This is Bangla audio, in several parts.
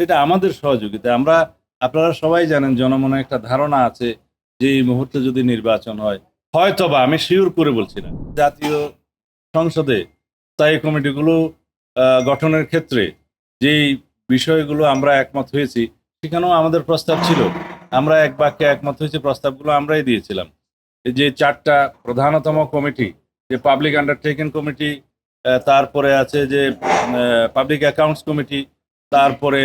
সেটা আমাদের সহযোগিতা। আপনারা সবাই জানেন, জনমনে একটা ধারণা আছে যে এই মুহূর্তে যদি নির্বাচন হয়, হয়তোবা, আমি শিওর করে বলছি না, জাতীয় সংসদে স্থায়ী কমিটিগুলো গঠনের ক্ষেত্রে যেই বিষয়গুলো আমরা একমত হয়েছি, সেখানেও আমাদের প্রস্তাব ছিল। আমরা এক বাক্যে একমত হয়েছি, প্রস্তাবগুলো আমরাই দিয়েছিলাম। এই যে 4টা প্রধানতম কমিটি, যে পাবলিক আন্ডারটেকিং কমিটি, তারপরে আছে যে পাবলিক অ্যাকাউন্টস কমিটি, তারপরে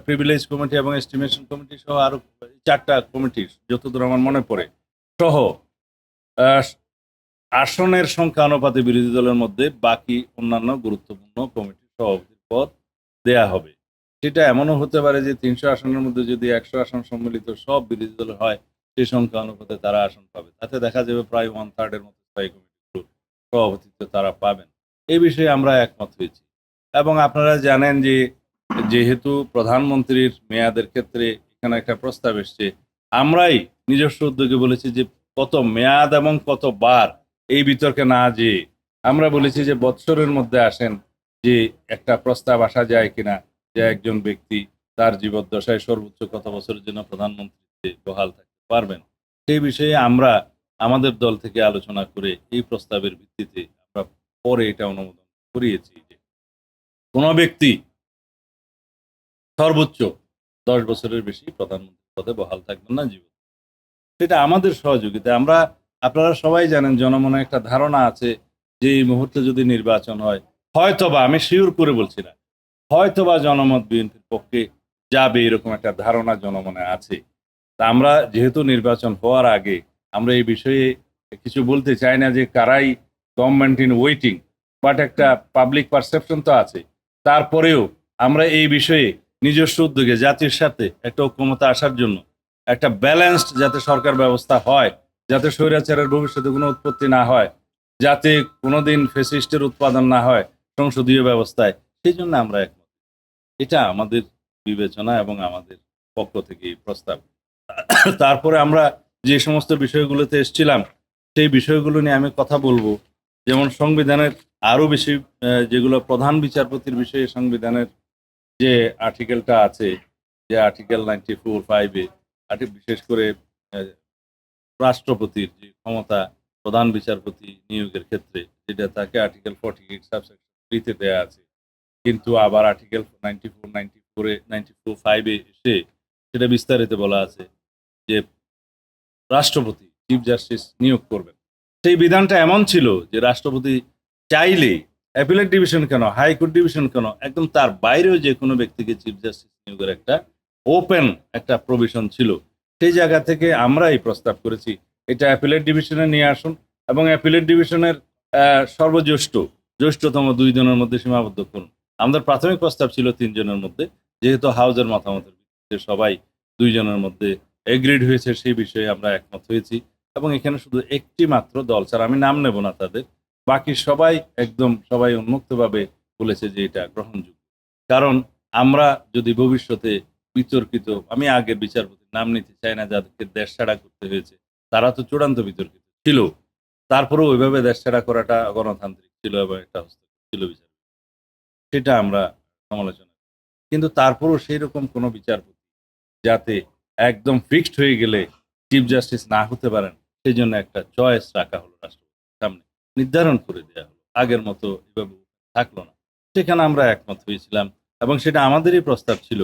প্রিভিলেজ কমিটি এবং এস্টিমেশন কমিটি সহ আরো 4টা কমিটি, যতদূর আমার মনে পড়ে, সহ আহ, আসনের সংখ্যা অনুপাতে বিরোধী দলের মধ্যে বাকি অন্যান্য গুরুত্বপূর্ণ কমিটির সভাপতির পদ দেয়া হবে। সেটা এমনও হতে পারে যে 300 আসনের মধ্যে যদি 100 আসন সম্মিলিত সব বিরোধী দল হয়, সেই সংখ্যা অনুপাতে তারা আসন পাবে। তাতে দেখা যাবে প্রায় 1/3 মতো স্থায়ী কমিটিগুলোর সভাপতিত্ব তারা পাবেন। এই বিষয়ে আমরা একমত হয়েছি। এবং আপনারা জানেন যে যেহেতু প্রধানমন্ত্রীর মেয়াদের ক্ষেত্রে এখানে একটা প্রস্তাব এসছে, আমরাই নিজস্ব উদ্যোগে বলেছি যে কত মেয়াদ এবং কতবার এই বিতর্কে না যেয়ে আমরা বলেছি যে বৎসরের মধ্যে আসেন, যে একটা প্রস্তাব আসা যায় কিনা যে একজন ব্যক্তি তার জীবদ্দশায় সর্বোচ্চ কত বছরের জন্য প্রধানমন্ত্রীতে বহাল থাকতে পারবেন। সেই বিষয়ে আমরা আমাদের দল থেকে আলোচনা করে এই প্রস্তাবের ভিত্তিতে আমরা পরে এটা অনুমোদন করিয়েছি যে কোনো ব্যক্তি সর্বোচ্চ 10 বছরের বেশি প্রধানমন্ত্রী পদে বহাল থাকবেন না জীবন। সেটা আমাদের সহযোগিতা। আপনারা সবাই জানেন, জনমনে একটা ধারণা আছে যে এই মুহূর্তে যদি নির্বাচন হয়, হয়তোবা, আমি শিওর করে বলছি না, হয়তোবা জনমত বিএনপির পক্ষে যাবে, এরকম একটা ধারণা জনমনে আছে। তা আমরা যেহেতু নির্বাচন হওয়ার আগে আমরা এই বিষয়ে কিছু বলতে চাই না যে কারাই গভর্নমেন্ট ইন ওয়েটিং, বাট একটা পাবলিক পারসেপশন তো আছে। তারপরেও আমরা এই বিষয়ে নিজস্ব উদ্যোগে জাতির সাথে একটা ঐক্যমত্যে আসার জন্য একটা ব্যালেন্সড যাতে সরকার ব্যবস্থা হয়, যাতে স্বৈরাচারের ভবিষ্যতে কোনো উৎপত্তি না হয়, যাতে কোনোদিন ফেসিস্টের উৎপাদন না হয় সংসদীয় ব্যবস্থায়, সেই জন্য আমরা একমত। এটা আমাদের বিবেচনা এবং আমাদের পক্ষ থেকে এই প্রস্তাব। তারপরে আমরা যে সমস্ত বিষয়গুলোতে এসেছিলাম, সেই বিষয়গুলো নিয়ে আমি কথা বলবো। যেমন সংবিধানের আরো বেশি যেগুলো প্রধান বিচারপতির বিষয়ে সংবিধানের যে আর্টিকেলটা আছে, যে আর্টিকেল 94(5)-এ, বিশেষ করে আহ, রাষ্ট্রপতির যে ক্ষমতা প্রধান বিচারপতি নিয়োগের ক্ষেত্রে, যেটা তাকে আর্টিকেল 48 সাবসেকশন 3-তে দেয়া আছে, কিন্তু আবার আর্টিকেল 94 এসে সেটা বিস্তারিত বলা আছে যে রাষ্ট্রপতি চিফ জাস্টিস নিয়োগ করবেন। সেই বিধানটা এমন ছিল যে রাষ্ট্রপতি চাইলে অ্যাপিলেট ডিভিশন কেন, হাইকোর্ট ডিভিশন কেন, একদম তার বাইরেও যে কোনো ব্যক্তিকে চিফ জাস্টিস নিয়োগের একটা ওপেন একটা প্রভিশন ছিল। সেই জায়গা থেকে আমরা এই প্রস্তাব করেছি এটা অ্যাপিলেট ডিভিশনে নিয়ে আসুন, এবং অ্যাপিলেট ডিভিশনের জ্যেষ্ঠতম 2 জনের মধ্যে সীমাবদ্ধ করুন। আমাদের প্রাথমিক প্রস্তাব ছিল 3 জনের মধ্যে, যেহেতু হাউজের মতামতের ভিত্তিতে সবাই 2 জনের মধ্যে এগ্রিড হয়েছে, সেই বিষয়ে আমরা একমত হয়েছি। এবং এখানে শুধু একটি মাত্র দল ছাড়া, আমি নাম নেব না তাদের, বাকি সবাই একদম সবাই উন্মুক্তভাবে বলেছে যে এটা গ্রহণযোগ্য। কারণ আমরা যদি ভবিষ্যতে বিতর্কিত, আমি আগের বিচারপতির নাম নিতে চাই না যাদেরকে দেশ ছাড়া করতে হয়েছে, তারা তো চূড়ান্ত বিতর্কিত ছিল, তারপরেও ওইভাবে দেশ ছাড়া করাটা গণতান্ত্রিক ছিল এবং একটা হস্তক্ষেপ ছিল বিচার, সেটা আমরা সমালোচনা করি। কিন্তু তারপরেও সেই রকম কোনো বিচারপতি যাতে একদম ফিক্সড হয়ে গেলে চিফ জাস্টিস না হতে পারেন, সেই জন্য একটা চয়েস রাখা হলো, রাষ্ট্রপতির সামনে নির্ধারণ করে দেওয়া হলো, আগের মতো এভাবে থাকলো না। সেখানে আমরা একমত হয়েছিলাম এবং সেটা আমাদেরই প্রস্তাব ছিল